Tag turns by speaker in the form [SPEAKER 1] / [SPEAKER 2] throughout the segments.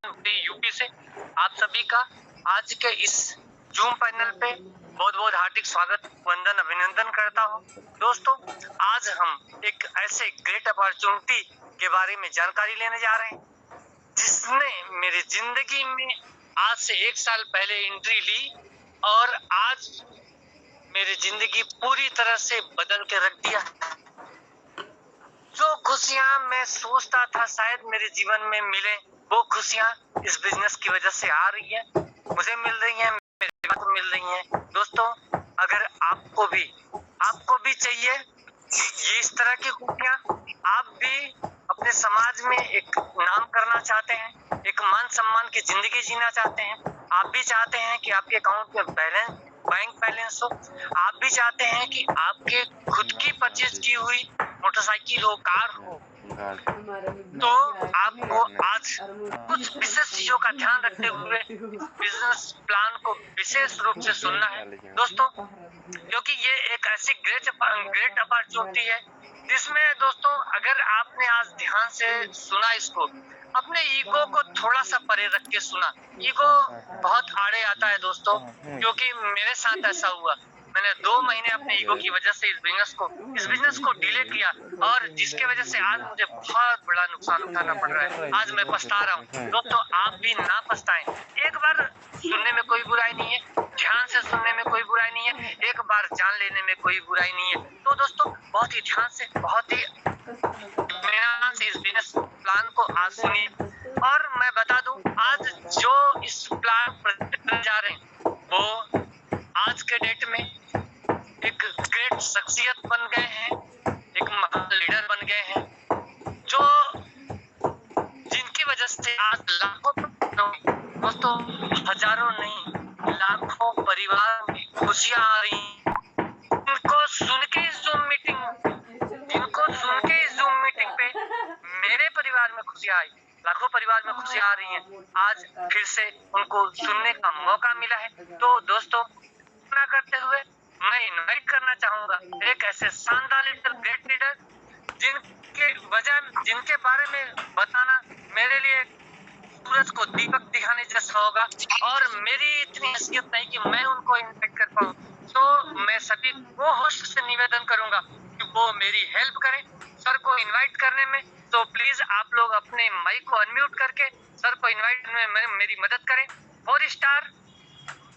[SPEAKER 1] UP से आप सभी का आज के इस जूम पैनल पे बहुत बहुत हार्दिक स्वागत, वंदन, अभिनंदन करता हूँ। दोस्तों, आज हम एक ऐसे ग्रेट अपॉर्चुनिटी के बारे में जानकारी लेने जा रहे हैं जिसने मेरी जिंदगी में आज से 1 साल पहले एंट्री ली और आज मेरी जिंदगी पूरी तरह से बदल के रख दिया। जो खुशियां मैं सोचता था शायद मेरे जीवन में मिले, वो खुशियां इस बिजनेस की वजह से आ रही है, मुझे मिल रही है, मेरे को मिल रही है। दोस्तों, अगर आपको भी चाहिए ये इस तरह की खुशियां, आप भी अपने समाज में एक नाम करना चाहते हैं, एक मान सम्मान की जिंदगी जीना चाहते हैं, आप भी चाहते हैं कि आपके अकाउंट में बैंक बैलेंस हो, आप भी चाहते हैं कि आपके खुद की परचेज की हुई मोटरसाइकिल हो, कार हो, तो आपको आज कुछ विशेष चीजों का ध्यान रखते हुए बिजनेस प्लान को विशेष रूप से सुनना है दोस्तों, क्योंकि ये एक ऐसी ग्रेट अपॉर्चुनिटी है जिसमें दोस्तों अगर आपने आज ध्यान से सुना इसको, अपने ईगो को थोड़ा सा परे रख के सुना। ईगो बहुत आड़े आता है दोस्तों, क्योंकि मेरे साथ ऐसा हुआ। मैंने 2 महीने अपने ईगो की वजह से इस बिजनेस को डिले किया और जिसके वजह से आज मुझे बहुत बड़ा नुकसान उठाना पड़ रहा है। आज मैं पछता रहा हूँ। दोस्तों, आप भी ना पछताएं। एक बार सुनने में कोई बुराई नहीं है, ध्यान से सुनने में कोई बुराई नहीं है, एक बार जान लेने में कोई बुराई नहीं है। तो दोस्तों, बहुत ही ध्यान से, बहुत ही इत्मीनान से इस बिजनेस प्लान को आज सुनिए। और मैं बता दूं, आज जो इस प्लान पर जा रहे हैं वो आज के डेट में एक ग्रेट शख्सियत बन गए हैं, एक महान लीडर बन गए हैं, जो जिनकी वजह से आज लाखों दोस्तों, हजारों नहीं लाखों परिवार में खुशियां आ रही हैं। इनको सुन के इस जूम मीटिंग पे मेरे परिवार में खुशियां आई, लाखों परिवार में खुशियां आ रही हैं। आज फिर से उनको सुनने का मौका मिला है। तो दोस्तों, ना करते हुए मैं इनवाइट करना चाहूंगा एक ऐसे शानदार लीडर, ग्रेट लीडर, जिनके बारे में बताना मेरे लिए सूरज को दीपक दिखाने जैसा होगा और मेरी इतनी हैसियत नहीं कि मैं उनको इनवाइट कर पाऊं। तो मैं सभी को होस्ट से निवेदन करूंगा कि वो मेरी हेल्प करें सर को इनवाइट करने में। तो प्लीज आप लोग अपने माइक को अनम्यूट करके सर को इनवाइट करने में मेरी मदद करें। 4 star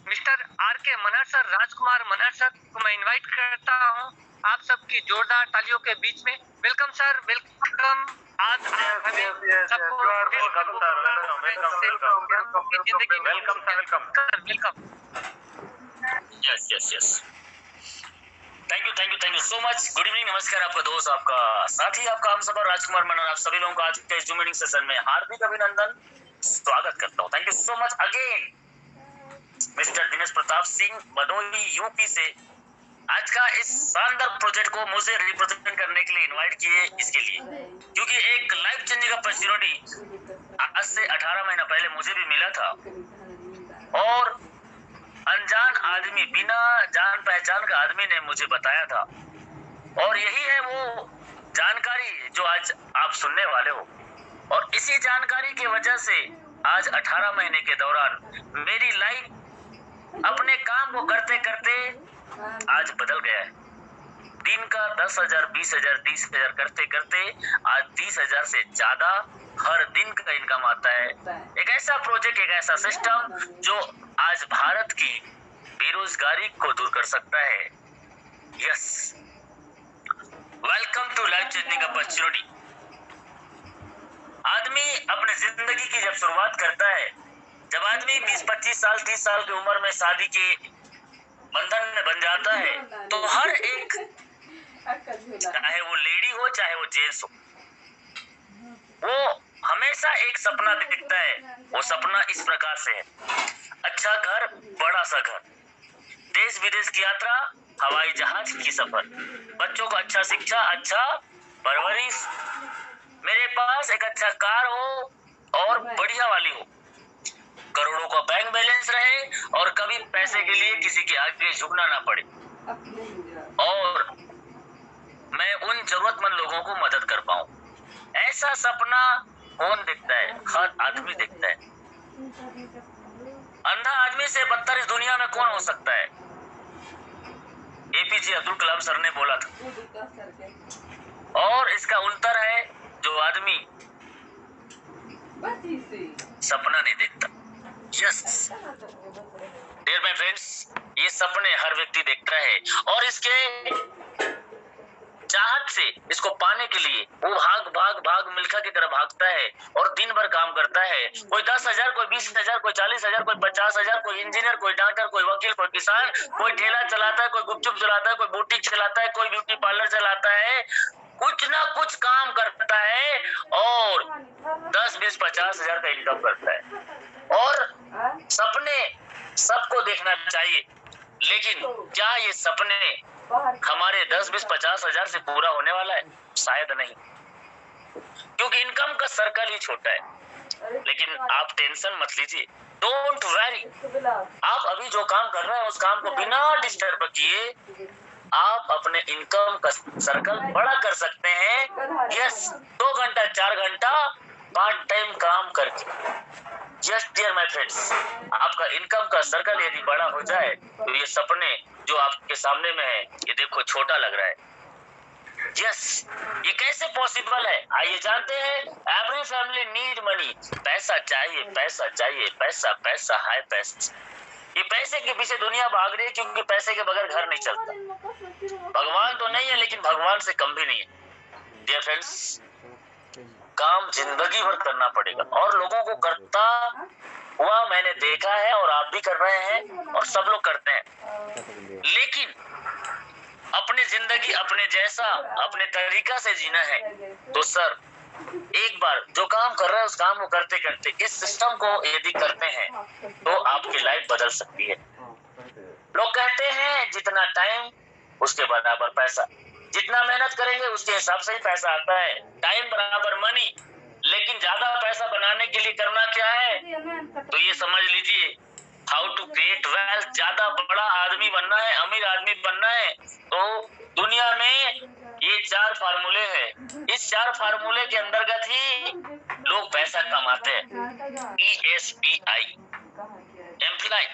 [SPEAKER 1] mister RK. Manhar sir, Rajkumar Manhar sir को मैं इनवाइट करता हूं आप सबकी जोरदार तालियों के बीच में। Welcome sir, welcome. आज सबको welcome.
[SPEAKER 2] Yes thank you so much. Good evening, नमस्कार आपका दोस्त, आपका साथी, आपका हम सब राजकुमार मनहर, आप सभी लोगों का आज के जूम मीटिंग सेशन में हार्दिक अभिनंदन, स्वागत करता हूँ। Thank you so much again mister Dinesh Pratap Singh, Bhadohi, UP से आज का इस शानदार प्रोजेक्ट को मुझे रिप्रेजेंट करने के लिए इनवाइट किए, इसके लिए क्योंकि एक लाइफ चेंजिंग अपॉर्चुनिटी आज से 18 महीना पहले मुझे भी मिला था और अनजान आदमी, बिना जान पहचान का आदमी ने मुझे बताया था और यही है वो जानकारी जो आज आप सुनने वाले हो। और इसी जानकारी की वजह से आज 18 महीने के दौरान मेरी लाइफ अपने काम को करते करते आज बदल गया है। दिन का 10,000, 20,000, 30,000 करते करते आज 30,000 से ज्यादा हर दिन का इनकम आता है। एक ऐसा प्रोजेक्ट, एक ऐसा सिस्टम जो आज भारत की बेरोजगारी को दूर कर सकता है। Yes, welcome to life changing opportunity. आदमी अपने जिंदगी की जब शुरुआत करता है, जब आदमी 20-25 साल, 30 साल की उम्र में शादी के बंधन में बन जाता है, तो हर एक, चाहे वो लेडी हो चाहे वो जेंट्स हो, वो हमेशा एक सपना दिखता है। वो सपना इस प्रकार से है, अच्छा घर, बड़ा सा घर, देश विदेश की यात्रा, हवाई जहाज की सफर, बच्चों को अच्छा शिक्षा, अच्छा परवरिश, मेरे पास एक अच्छा कार हो और बढ़िया वाली हो, करोड़ों का बैंक बैलेंस रहे और कभी पैसे के लिए किसी के आगे झुकना ना पड़े और मैं उन जरूरतमंद लोगों को मदद कर पाऊं। ऐसा सपना कौन देखता है? हर आदमी देखता है। अंधा आदमी से बदतर इस दुनिया में कौन हो सकता है? एपीजे अब्दुल कलाम सर ने बोला था। और इसका उत्तर है जो आदमी सपना नहीं देखता। यस डियर माय फ्रेंड्स, ये सपने हर व्यक्ति देखता है और इसके चाहत से इसको पाने के लिए वो भाग भाग भाग मिल्खा की तरह भागता है और दिन भर काम करता है। कोई 10,000, कोई 20,000, कोई 40,000, कोई 50,000, कोई इंजीनियर, कोई डॉक्टर, कोई वकील, कोई किसान, कोई ठेला चलाता है, कोई गुपचुप चलाता है, कोई बुटीक चलाता है, कोई ब्यूटी पार्लर चलाता है, कुछ ना कुछ काम करता है और 10, 20, 50,000 का इनकम करता है। और सपने सबको देखना चाहिए, लेकिन क्या ये सपने हमारे 10, 20, 50,000 से पूरा होने वाला है? शायद नहीं, क्योंकि इनकम का सर्कल ही छोटा है। लेकिन आप टेंशन मत लीजिए, डोंट वरी। आप अभी जो काम कर रहे हैं उस काम को बिना डिस्टर्ब किए आप अपने इनकम का सर्कल बड़ा कर सकते हैं। यस 2 घंटा 4 घंटा पार्ट टाइम काम करके। यस डियर माय फ्रेंड्स, आपका इनकम का सर्कल यदि बड़ा हो जाए तो ये सपने जो आपके सामने में है ये देखो छोटा लग रहा है। यस ये कैसे पॉसिबल है? आइए जानते हैं। Every family need money. पैसा चाहिए, पैसा चाहिए, पैसा पैसा हाय पैसा। ये पैसे के पीछे दुनिया भाग रही है क्योंकि पैसे के बगैर घर नहीं चलता। भगवान तो नहीं है लेकिन भगवान से कम भी नहीं है। डियर फ्रेंड्स, काम जिंदगी भर करना पड़ेगा और लोगों को करता हुआ मैंने देखा है और आप भी कर रहे हैं और सब लोग करते हैं। लेकिन अपनी जिंदगी अपने जैसा अपने तरीका से जीना है तो सर एक बार जो काम कर रहे हैं उस काम को करते करते इस सिस्टम को यदि करते हैं तो आपकी लाइफ बदल सकती है। लोग कहते हैं जितना टाइम उसके बराबर पैसा, जितना मेहनत करेंगे उसके हिसाब से ही पैसा आता है। टाइम बराबर मनी। लेकिन ज्यादा पैसा बनाने के लिए करना क्या है तो ये समझ लीजिए, हाउ टू क्रिएट वेल्थ। ज्यादा बड़ा आदमी बनना है, अमीर आदमी बनना है तो दुनिया में ये 4 फार्मूले हैं। इस 4 फार्मूले के अंतर्गत ही लोग पैसा कमाते हैं। ESPI एम्प्लॉय,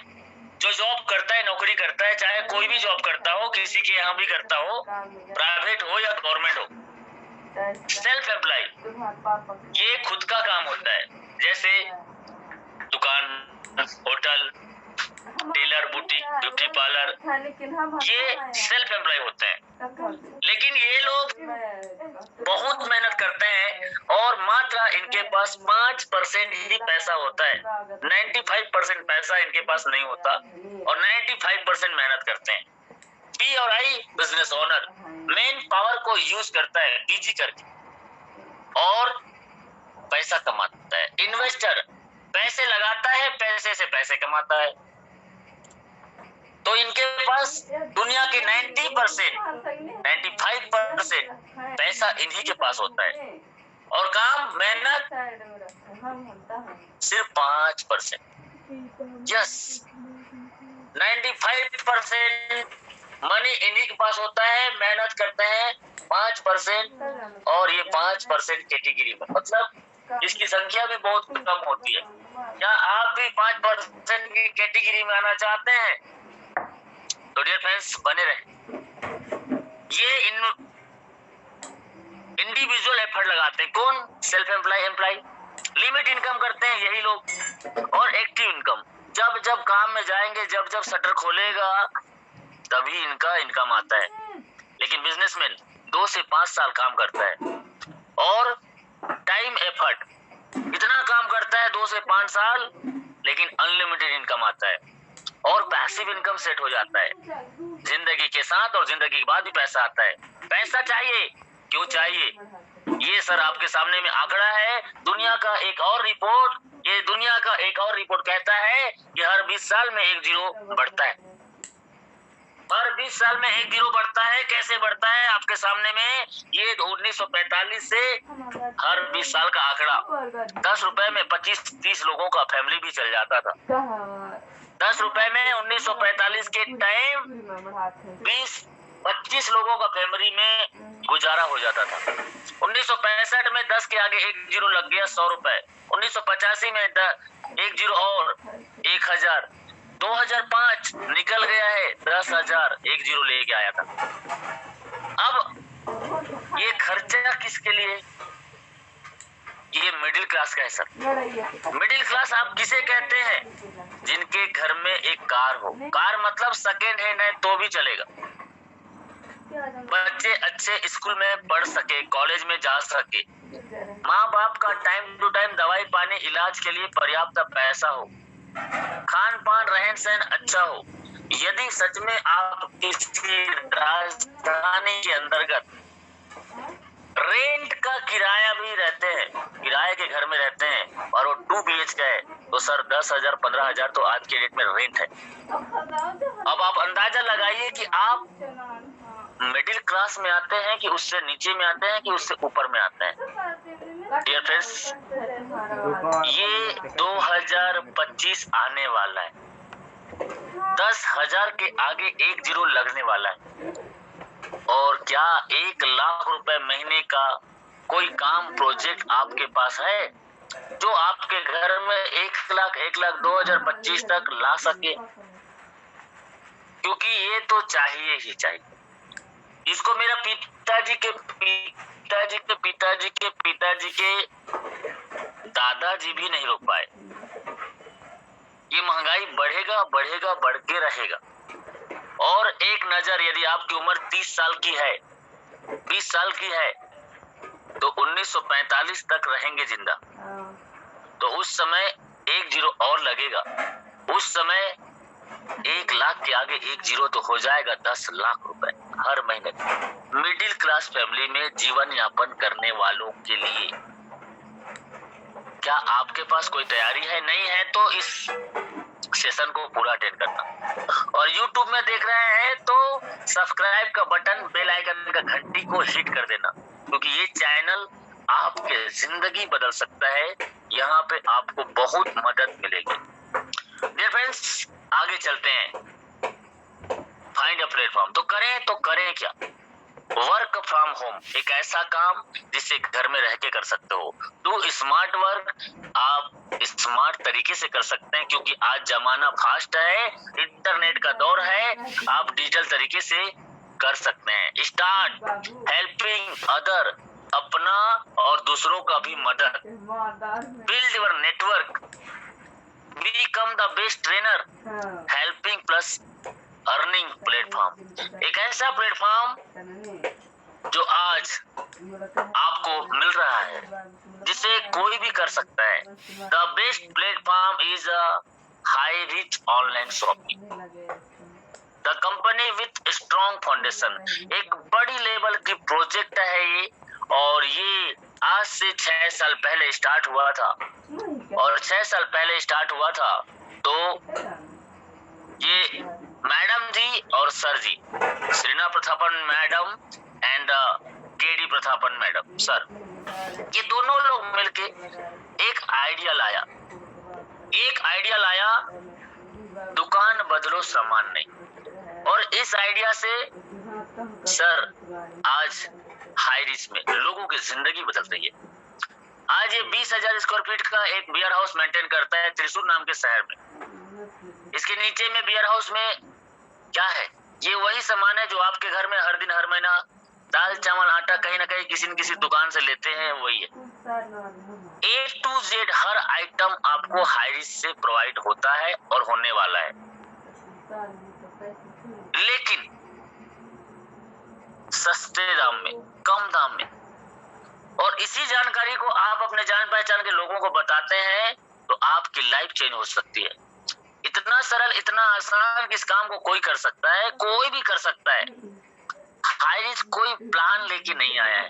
[SPEAKER 2] जो जॉब करता है, नौकरी करता है, चाहे कोई भी जॉब करता हो, किसी के यहाँ भी करता हो, प्राइवेट हो या गवर्नमेंट हो। सेल्फ एम्प्लॉय ये खुद का काम होता है, जैसे दुकान, hotel, tailor, boutique, beauty parlour, ये सेल्फ एम्प्लॉय होते हैं। लेकिन ये लोग बहुत मेहनत करते हैं और मात्र इनके पास 5% ही पैसा होता है। 95% पैसा इनके पास नहीं होता और 95% मेहनत करते हैं। P और I business owner main power को यूज करता है डीजी करके और पैसा कमाता है। इन्वेस्टर पैसे लगाता है, पैसे से पैसे कमाता है। तो इनके पास दुनिया के 90%, 95% पैसा इन्हीं के पास होता है और काम मेहनत सिर्फ 5%। यस 95% मनी इन्हीं के पास होता है, मेहनत करते हैं 5% और ये 5% कैटेगरी में, मतलब इसकी संख्या भी बहुत कम होती है। क्या आप भी 5% की कैटेगरी में आना चाहते हैं तो डियर फ्रेंड्स बने रहे। ये इंडिविजुअल एफर्ट लगाते हैं। कौन? Self employ, employ. Limit income करते हैं यही लोग और एक्टिव इनकम। जब जब काम में जाएंगे, जब जब शटर खोलेगा तभी इनका इनकम आता है। लेकिन बिजनेसमैन 2 से 5 साल काम करता है और टाइम एफर्ट इतना काम करता है 2 से 5 साल, लेकिन अनलिमिटेड इनकम आता है और पैसिव इनकम सेट हो जाता है जिंदगी के साथ और जिंदगी के बाद भी पैसा आता है। पैसा चाहिए, क्यों चाहिए? ये सर आपके सामने में आंकड़ा है दुनिया का एक और रिपोर्ट। ये दुनिया का एक और रिपोर्ट कहता है कि हर 20 साल में 1 जीरो बढ़ता है। हर 20 साल में 1 जीरो बढ़ता है। कैसे बढ़ता है? आपके सामने में ये 1945 से हर 20 साल का आंकड़ा। 10 रुपए में 25-30 लोगों का फैमिली भी चल जाता था। 10 रुपए में 1945 के टाइम 20 25 लोगों का फैमिली में गुजारा हो जाता था। 1965 में 10 के आगे 1 जीरो लग गया 100 रुपए। 1985 में 1 जीरो और 1000। 2005 निकल गया है 10,000, 1 जीरो लेके आया था। अब ये खर्चा किसके लिए? ये मिडिल क्लास का है सर। मिडिल क्लास आप किसे कहते हैं? जिनके घर में एक कार हो। कार मतलब सेकेंड हैंड है तो भी चलेगा। बच्चे अच्छे स्कूल में पढ़ सके, कॉलेज में जा सके, माँ बाप का टाइम टू टाइम दवाई पानी इलाज के लिए पर्याप्त पैसा हो, खान पान रहन सहन अच्छा हो। यदि सच में आप किसी राजधानी के अंतर्गत रेंट का किराया भी रहते हैं, किराए के घर में रहते हैं और वो 2 BHK है तो सर 10,000 15,000 तो आज के डेट में रेंट है। अब आप अंदाजा लगाइए कि आप मिडिल क्लास में आते हैं कि उससे नीचे में आते हैं कि उससे ऊपर में आते हैं। डियर फ्रेंड्स, ये 2025 आने वाला है। 10,000 के आगे 1 जीरो लगने वाला है। और क्या 1 लाख रुपए महीने का कोई काम प्रोजेक्ट आपके पास है जो आपके घर में 1 लाख 2025 तक ला सके? क्योंकि ये तो चाहिए ही चाहिए। इसको मेरा पिताजी के दादाजी भी नहीं रोक पाए। ये महंगाई बढ़ेगा बढ़ेगा बढ़ के रहेगा। और एक नजर, यदि आपकी उम्र 30 साल की है, 20 साल की है तो 1945 तक रहेंगे जिंदा, तो उस समय 1 जीरो और लगेगा। उस समय 1 लाख के आगे 1 जीरो तो हो जाएगा 10 लाख रुपए हर महीने। मिडिल क्लास फैमिली में जीवन यापन करने वालों के लिए क्या आपके पास कोई तैयारी है? नहीं है तो इस सेशन को पूरा अटेंड करना। और YouTube में देख रहे हैं तो सब्सक्राइब का बटन, बेल आइकन का घंटी को हिट कर देना, क्योंकि ये चैनल आपके जिंदगी बदल सकता है। यहाँ पे आपको बहुत मदद मिलेगी। डियर फ्रेंड्स, आगे चलते हैं। फाइंड अ प्लेटफॉर्म तो करें क्या? वर्क फ्रॉम होम, एक ऐसा काम जिसे घर में रह के कर सकते हो। डू स्मार्ट वर्क, आप स्मार्ट तरीके से कर सकते हैं क्योंकि आज जमाना फास्ट है, इंटरनेट का दौर है, आप डिजिटल तरीके से कर सकते हैं। स्टार्ट हेल्पिंग अदर, अपना और दूसरों का भी मदद। Build your network, become the best trainer. Helping plus earning platform, एक ऐसा प्लेटफॉर्म जो आज आपको मिल रहा है जिसे कोई भी कर सकता है। The best platform is a high rich online shopping, the company with strong foundation. एक बड़ी लेवल की प्रोजेक्ट है ये, और ये आज से 6 साल पहले स्टार्ट हुआ था। और 6 साल पहले स्टार्ट हुआ था तो ये मैडम जी और sir ji, Sreena Prathapan madam and KD Prathapan madam sir, ये दोनों लोग मिलके एक आइडिया लाया, दुकान बदलो सामान नहीं। और इस आइडिया से सर आज हाई रिच में लोगों की जिंदगी बदल रही है। आज ये 20,000 स्क्वायर फीट का एक बियर हाउस मेंटेन करता है त्रिशूर नाम के शहर में। इसके नीचे में बियर हाउस में क्या है? ये वही सामान है जो आपके घर में हर दिन हर महीना दाल चावल आटा कहीं ना कहीं किसी न किसी दुकान से लेते हैं, वही है। A to Z her item आपको हाई रिच से प्रोवाइड होता है और होने वाला है, लेकिन सस्ते दाम में, कम दाम में। और इसी जानकारी को आप अपने जान पहचान के लोगों को बताते हैं तो आपकी लाइफ चेंज हो सकती है। इतना सरल, इतना आसान कि इस काम को कोई कर सकता है, कोई भी कर सकता है। हाई रिच कोई प्लान लेके नहीं आया है,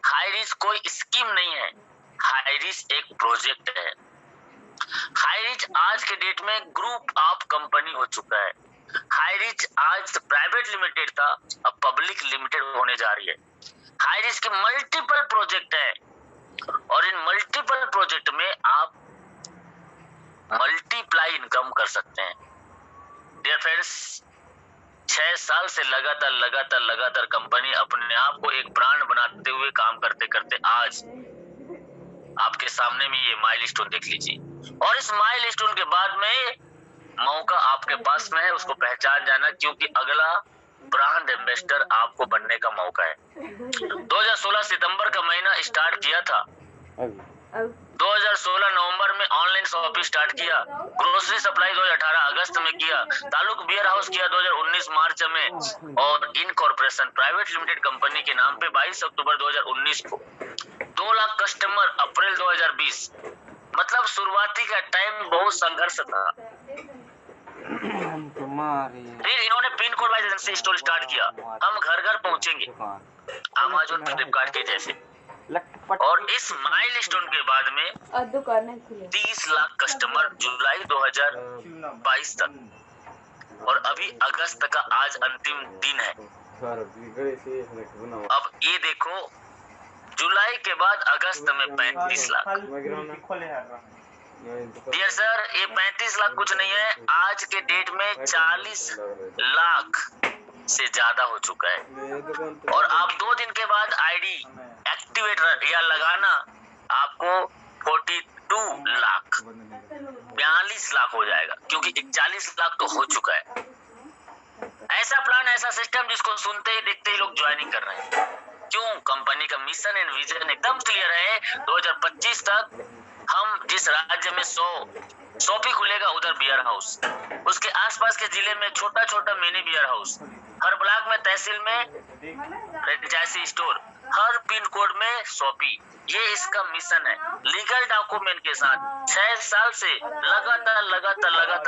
[SPEAKER 2] हाई रिच कोई स्कीम नहीं है, हाई रिच एक प्रोजेक्ट है। हाई रिच आज के डेट में ग्रुप ऑफ कंपनी हो चुका है। हाई रिच आज प्राइवेट लिमिटेड था, अब पब्लिक लिमिटेड होने जा रही है। हाई रिच के मल्टीपल प्रोजेक्ट है और इन मल्टीपल प्रोजेक्ट में आप मल्टीप्लाई इनकम कर सकते हैं। डियर फ्रेंड्स, 6 साल से लगातार कंपनी अपने आप को एक ब्रांड बनाते हुए काम करते करते आज आपके सामने में ये माइलस्टोन देख लीजिए। और इस माइलस्टोन के बाद में मौका आपके पास में है उसको पहचान जाना, क्योंकि अगला ब्रांड एम्बेसडर आपको बनने का मौका है। 2016 सितंबर का महीना स्टार्ट किया था, 2016 नवंबर में ऑनलाइन शॉपिंग स्टार्ट किया, ग्रोसरी सप्लाई 2018 अगस्त में किया, तालुक बियर हाउस किया 2019 मार्च में, और इन कॉर्पोरेशन प्राइवेट लिमिटेड कंपनी के नाम पे 22 अक्टूबर 2019 को 2 लाख कस्टमर अप्रैल 2020। मतलब शुरुआती का टाइम बहुत संघर्ष था। फिर इन्होंने pin code wise agency store start किया, हम घर घर पहुंचेंगे अमेज़न फ्लिपकार्ट के जैसे। और इस माइलस्टोन के बाद में 30 लाख कस्टमर जुलाई 2022 तक, और अभी अगस्त का आज अंतिम दिन है। अब ये देखो, जुलाई के बाद अगस्त में 35 लाख। डियर सर, ये 35 लाख कुछ नहीं है, आज के डेट में 40 लाख से ज्यादा हो चुका है। और आप 2 दिन के बाद आईडी एक्टिवेट या लगाना आपको 42 लाख 42 लाख हो जाएगा, क्योंकि 41 लाख तो हो चुका है। ऐसा प्लान, ऐसा सिस्टम जिसको सुनते ही देखते ही लोग ज्वाइनिंग कर रहे हैं। क्यों? कंपनी का मिशन एंड विजन एकदम क्लियर है। 2025 तक हम जिस राज्य में 100 शॉपी खुलेगा उधर बियर हाउस, उसके आसपास के जिले में छोटा छोटा मिनी बियर हाउस, हर ब्लॉक में तहसील में फ्रेंचाइजी स्टोर, हर पिन कोड में शॉपी। ये इसका मिशन है, लीगल डॉक्यूमेंट के साथ 6 साल से लगातार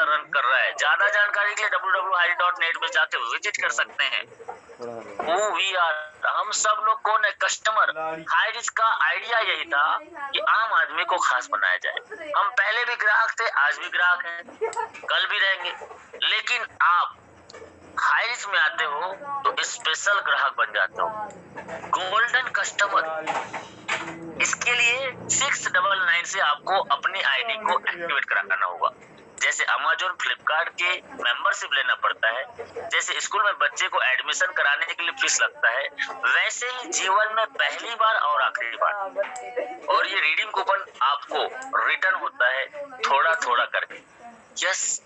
[SPEAKER 2] रन कर रहा है। ज्यादा जानकारी के लिए www.highreach.net में जाके विजिट कर सकते हैं। Who we are, हम सब लोग कौन है? कस्टमर। हाईरिच का आइडिया यही था कि आम आदमी को खास बनाया जाए। हम पहले भी ग्राहक थे, आज भी ग्राहक हैं, कल भी रहेंगे, लेकिन आप हाईरिच में आते हो तो स्पेशल ग्राहक बन जाते हो, गोल्डन कस्टमर। इसके लिए 699 से आपको अपनी आईडी को एक्टिवेट कराना होगा। जैसे अमेज़न फ्लिपकार्ट के मेंबरशिप लेना पड़ता है, जैसे स्कूल में बच्चे को एडमिशन कराने के लिए फीस लगता है, वैसे ही जीवन में पहली बार और आखिरी बार। और ये रिडीम कूपन आपको रिटर्न होता है थोड़ा थोड़ा करके। यस,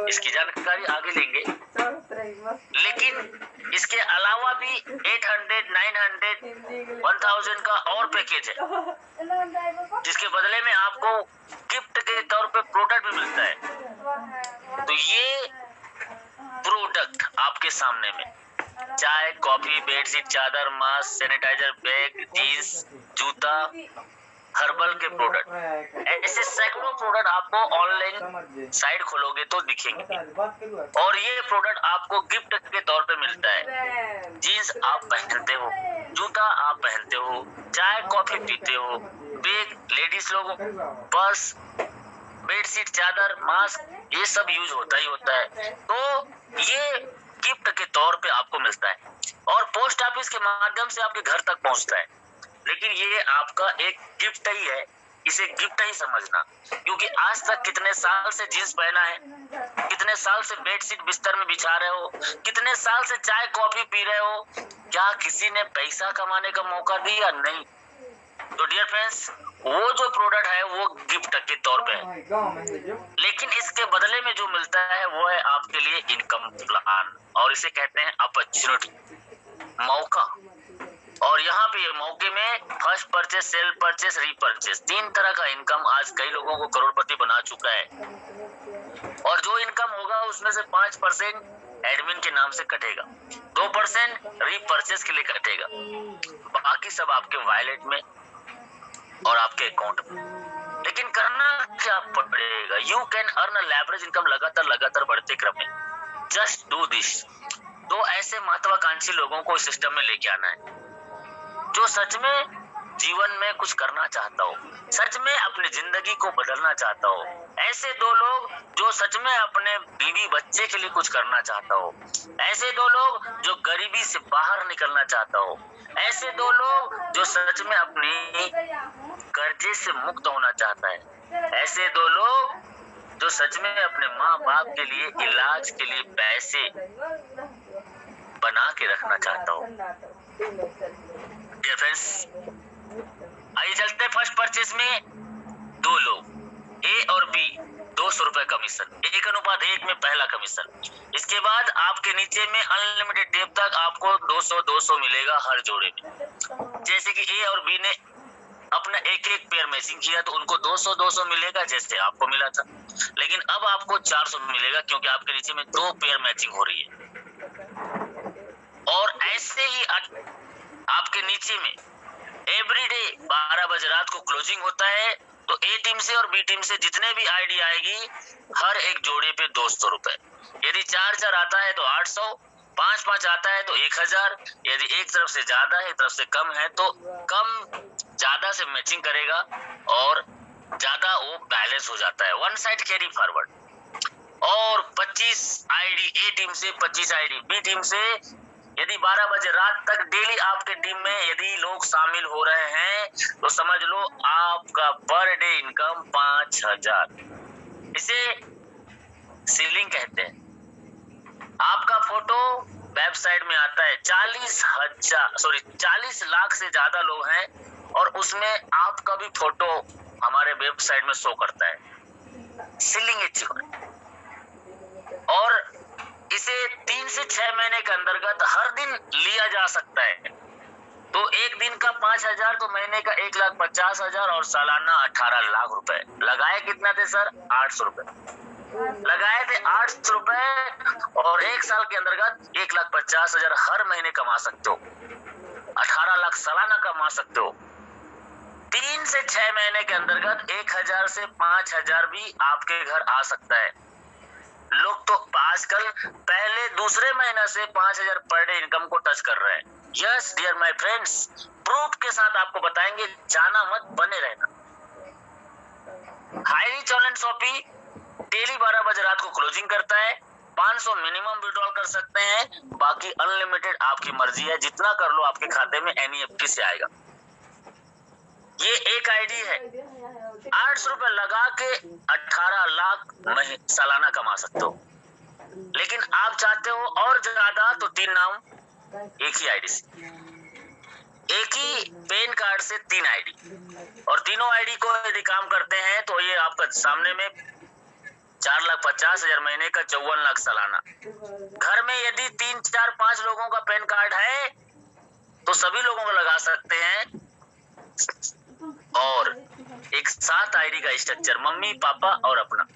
[SPEAKER 2] इसकी जानकारी आगे लेंगे, लेकिन इसके अलावा भी 800, 900, 1000 का और पैकेज है, जिसके बदले में आपको गिफ्ट के तौर पे प्रोडक्ट भी मिलता है। तो ये प्रोडक्ट आपके सामने में चाय, कॉफी, बेडशीट, चादर, मास्क, सैनिटाइजर, बैग, जीन्स, जूता, हर्बल के प्रोडक्ट, ऐसे सैकड़ों प्रोडक्ट आपको ऑनलाइन साइट खोलोगे तो दिखेंगे। और ये प्रोडक्ट आपको गिफ्ट के तौर पे मिलता है। जीन्स आप पहनते हो, जूता आप पहनते हो, चाय कॉफी पीते हो, बैग लेडीज लोगों, पर्स, बेडशीट, चादर, मास्क, ये सब यूज होता ही होता है। तो ये गिफ्ट के तौर पे आपको मिलता है और पोस्ट ऑफिस के माध्यम से आपके घर तक पहुंचता है। लेकिन ये आपका एक गिफ्ट ही है, इसे गिफ्ट ही समझना, क्योंकि आज तक कितने साल से जींस पहना है, कितने साल से बेडशीट बिस्तर में बिछा रहे हो, कितने साल से चाय कॉफी पी रहे हो, क्या किसी ने पैसा कमाने का मौका दिया? नहीं। तो डियर फ्रेंड्स, वो जो प्रोडक्ट है वो गिफ्ट के तौर पे है, लेकिन इसके बदले में जो मिलता है वो है आपके लिए इनकम प्लान, और इसे कहते हैं अपॉर्चुनिटी, मौका। और यहाँ पे मौके में फर्स्ट परचेस, सेल परचेस, रीपरचेस, 3 तरह का इनकम आज कई लोगों को करोड़पति बना चुका है। और जो इनकम होगा उसमें से 5% एडमिन के नाम से कटेगा, 2% रीपरचेस के लिए कटेगा, बाकी सब आपके वॉलेट में और आपके अकाउंट में। लेकिन करना क्या पड़ेगा? You can earn a leverage income लगातार बढ़ते क्रम में। Just do this. तो ऐसे महत्वाकांक्षी लोगों को इस सिस्टम में लेके आना है जो सच में जीवन में कुछ करना चाहता हो, सच में अपनी जिंदगी को बदलना चाहता हो। ऐसे 2 लोग जो सच में अपने बीवी बच्चे के लिए कुछ करना चाहता हो, ऐसे 2 लोग जो गरीबी से बाहर निकलना चाहता हो, ऐसे 2 लोग जो सच में अपनी कर्जे से मुक्त होना चाहता है, ऐसे 2 लोग जो सच में अपने माँ बाप के लिए इलाज के लिए पैसे बना के रखना चाहता हूँ। डियर फ्रेंड्स, आइए चलते हैं फर्स्ट परचेज में। 2 लोग ए और बी, 200 रुपए कमीशन, 1:1 में पहला कमीशन। इसके बाद आपके नीचे में अनलिमिटेड डेप तक आपको 200 मिलेगा हर जोड़े में। जैसे कि ए और बी ने अपना एक पेयर मैचिंग किया तो उनको 200 मिलेगा, जैसे आपको मिला था। लेकिन अब आपको 400 मिलेगा क्योंकि आपके नीचे में 2 पेयर मैचिंग हो रही है। और ऐसे ही आपके नीचे में एवरीडे 12 बजे रात को क्लोजिंग होता है। तो ए टीम से और बी टीम से जितने भी आईडी आएगी हर एक जोड़े पे 200 रुपए। यदि 4-4 आता है तो 800, 5-5 आता है तो 1000। यदि एक तरफ से ज्यादा है, एक तरफ से कम है तो कम ज्यादा से मैचिंग करेगा और ज्यादा वो बैलेंस हो जाता है। One side carry forward. और 25 आईडी ए टीम से, 25 आईडी बी टीम से। यदि 12 बजे रात तक डेली आपके टीम में यदि लोग शामिल हो रहे हैं तो समझ लो आपका पर डे इनकम 5000। इसे सीलिंग कहते हैं। आपका फोटो वेबसाइट में आता है। 40 लाख से ज्यादा लोग हैं और उसमें आपका भी फोटो हमारे वेबसाइट में शो करता है। Ceiling achievement. और इसे 3 से 6 महीने के अंतर्गत हर दिन लिया जा सकता है। तो एक दिन का 5000 तो महीने का 1,50,000 और सालाना 18 लाख रुपए। लगाए कितना थे सर? 800 रुपए लगाए थे। 800 रुपए और एक साल के अंतर्गत 1,50,000 हर महीने कमा सकते हो। 18 लाख सालाना कमा सकते हो। 3 से 6 महीने के अंतर्गत 1000 से 5000 भी आपके घर आ सकता है। लोग तो आजकल पहले दूसरे महीने से 5000 पर डे इनकम को टच कर रहे हैं। Yes dear my friends, proof के साथ आपको बताएंगे, जाना मत, बने रहना। हाईली चैलेंज शॉपी डेली 12 बजे रात को क्लोजिंग करता है। 500 मिनिमम विड्रॉल कर सकते हैं, बाकी अनलिमिटेड आपकी मर्जी है, जितना कर लो आपके खाते में एनईएफटी से आएगा। ये एक आईडी है। 800 रुपए लगा के 18 लाख सालाना कमा सकते हो। लेकिन आप चाहते हो और ज्यादा तो 3 नाम एक ही आईडी से, एक ही पेन कार्ड से 3 आईडी। और तीनों आईडी को यदि काम करते हैं तो ये आपका सामने में 4,50,000 महीने का 54 लाख सालाना। घर में यदि 3, 4, 5 लोगों का पेन कार्ड है तो सभी लोगों को लगा सकते हैं। और एक 7 आईडी का स्ट्रक्चर, मम्मी पापा और अपना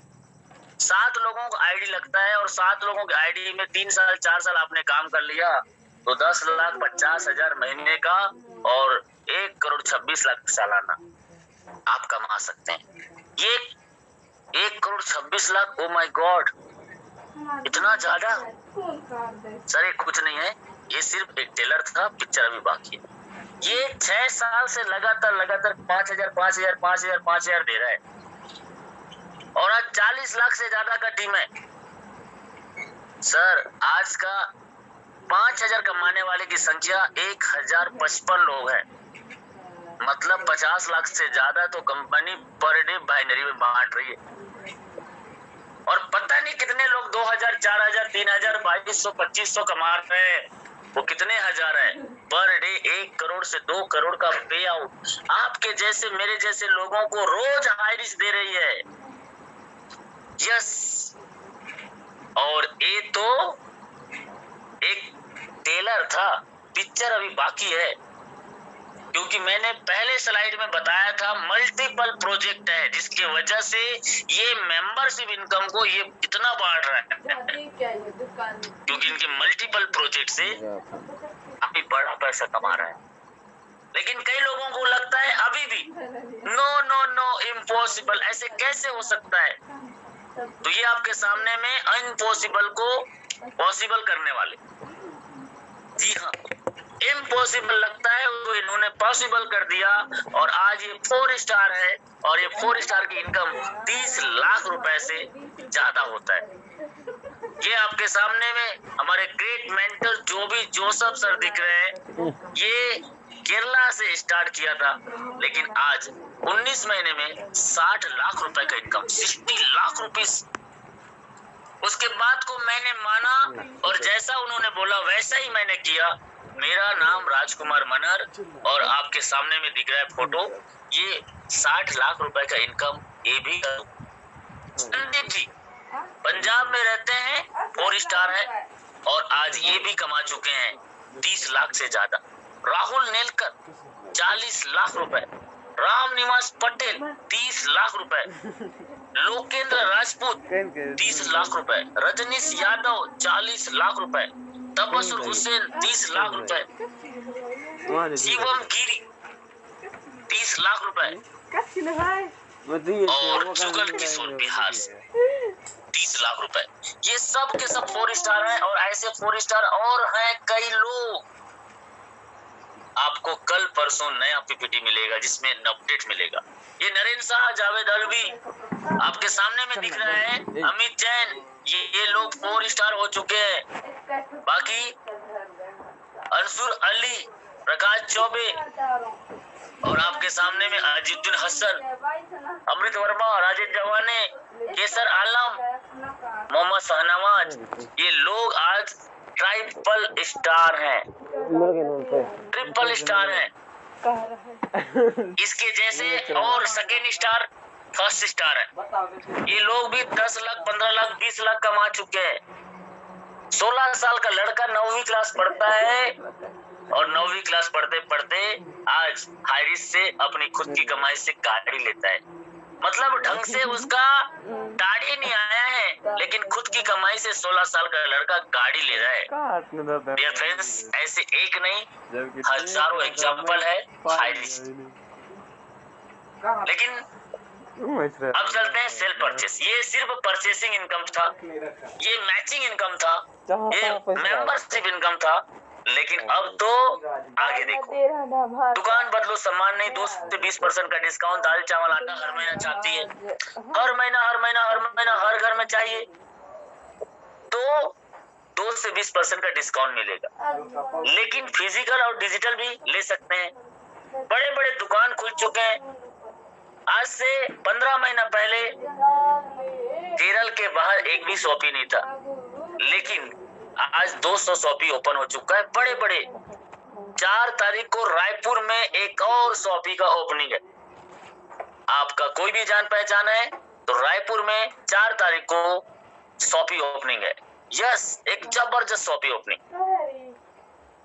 [SPEAKER 2] 7 लोगों को आईडी लगता है। और 7 लोगों की आईडी में 3 साल 4 साल आपने काम कर लिया तो 10,50,000 महीने का और 1,26,00,000 सालाना आप कमा सकते हैं। ये 1,26,00,000, ओ माय गॉड, इतना ज्यादा। सर ये कुछ नहीं है, ये सिर्फ एक टेलर था, पिक्चर अभी बाकी है। ये 6 साल से लगातार 5,000 दे रहा है और आज 40 लाख से ज्यादा का टीम है। सर आज का 5,000 कमाने वाले की संख्या 1,055 लोग है। मतलब 50 लाख से ज्यादा तो कंपनी पर डे बाइनरी में बांट रही है। और पता नहीं कितने लोग 2,000, 4,000, 3,000, 2,200, 2,500 कमा रहे हैं। वो कितने हजार है पर डे? 1 करोड़ से 2 करोड़ का पे आउट आपके जैसे मेरे जैसे लोगों को रोज आईरिस दे रही है। यस। और ये तो एक टेलर था, पिक्चर अभी बाकी है। क्योंकि मैंने पहले स्लाइड में बताया था मल्टीपल प्रोजेक्ट है जिसकी वजह से ये मेंबरशिप इनकम को ये इतना बढ़ रहा है। क्योंकि इनके मल्टीपल प्रोजेक्ट से अभी बड़ा पैसा कमा रहा है। लेकिन कई लोगों को लगता है अभी भी नो इम्पॉसिबल, ऐसे कैसे हो सकता है? तो ये आपके सामने में अनपॉसिबल को पॉसिबल करने वाले, जी हाँ, इम्पॉसिबल लगता है वो इन्होंने पॉसिबल कर दिया। और आज ये 4 स्टार है और ये 4 स्टार की इनकम 30 लाख रुपए से ज्यादा होता है। ये आपके सामने में हमारे ग्रेट मेंटर जो भी जोसेफ सर दिख रहे हैं, ये केरला से स्टार्ट किया था लेकिन आज 19 महीने में 60 लाख रुपए का इनकम, 60 लाख रुपीस। उसके बात को मैंने माना और जैसा उन्होंने बोला वैसा ही मैंने किया। मेरा नाम राजकुमार मनहर और आपके सामने में दिख रहा है फोटो, ये 60 लाख रुपए का इनकम ये भी। संदीप जी पंजाब में रहते हैं, 4 स्टार है और आज ये भी कमा चुके हैं 30 लाख से ज्यादा। राहुल नेलकर 40 लाख रुपए, राम निवास पटेल 30 लाख रुपए, लोकेंद्र राजपूत 30 लाख रुपए, रजनीश यादव 40 लाख रुपए, तबसुर हुसैन 30 लाख रुपए, शिवम गिरी 30 लाख रुपए और जुगल किशोर बिहार से 30 लाख रुपए। ये सब के सब 4 स्टार हैं और ऐसे 4 स्टार और हैं कई लोग। आपको कल परसों नया पीपीटी मिलेगा जिसमें अपडेट मिलेगा। ये नरेंद्र शाह, जावेद अलवी आपके सामने में दिख रहा है, अमित जैन, ये लोग 4 स्टार हो चुके हैं। बाकी अंसुर अली, प्रकाश चौबे और आपके सामने में अजीजुद्दीन हसन, अमृत वर्मा, राजेश जवाने, केसर आलम, मोहम्मद शहनवाज, ये लोग आज ट्राइपल स्टार हैं, ट्रिपल स्टार हैं। इसके जैसे और सेकेंड स्टार, फर्स्ट स्टार है। ये लोग भी 10 लाख, 15 लाख, 20 लाख कमा चुके हैं। 16 साल का लड़का 9वीं क्लास पढ़ता है और 9वीं क्लास पढ़ते पढ़ते आज हाइरिस से अपनी खुद की कमाई से गाड़ी लेता है। मतलब ढंग से उसका दाढ़ी नहीं आया है लेकिन खुद की कमाई से 16 साल का लड़का गाड़ी ले रहा है। डियर फ्रेंड्स, ऐसे एक नहीं हजारों एग्जाम्पल है हाइरिस। लेकिन अब चलते हैं सेल परचेस। ये सिर्फ परचेसिंग इनकम था, ये मैचिंग इनकम था, ये मेंबरशिप इनकम था। लेकिन अब तो आगे देखो, दुकान बदलो सामान नहीं, 2 से 20% का डिस्काउंट, दाल चावल आटा हर महीना चाहती है, हर महीना हर घर में चाहिए तो 2 से 20% का डिस्काउंट मिलेगा। लेकिन फिजिकल और डिजिटल भी ले सकते हैं। बड़े बड़े दुकान खुल चुके हैं। आज से 15 महीना पहले केरल के बाहर एक भी शॉपी नहीं था, लेकिन आज 200 शॉपी ओपन हो चुका है, बड़े बड़े। 4 तारीख को रायपुर में एक और शॉपी का ओपनिंग है। आपका कोई भी जान पहचान है तो रायपुर में 4 तारीख को शॉपी ओपनिंग है। यस, एक जबरदस्त शॉपी ओपनिंग।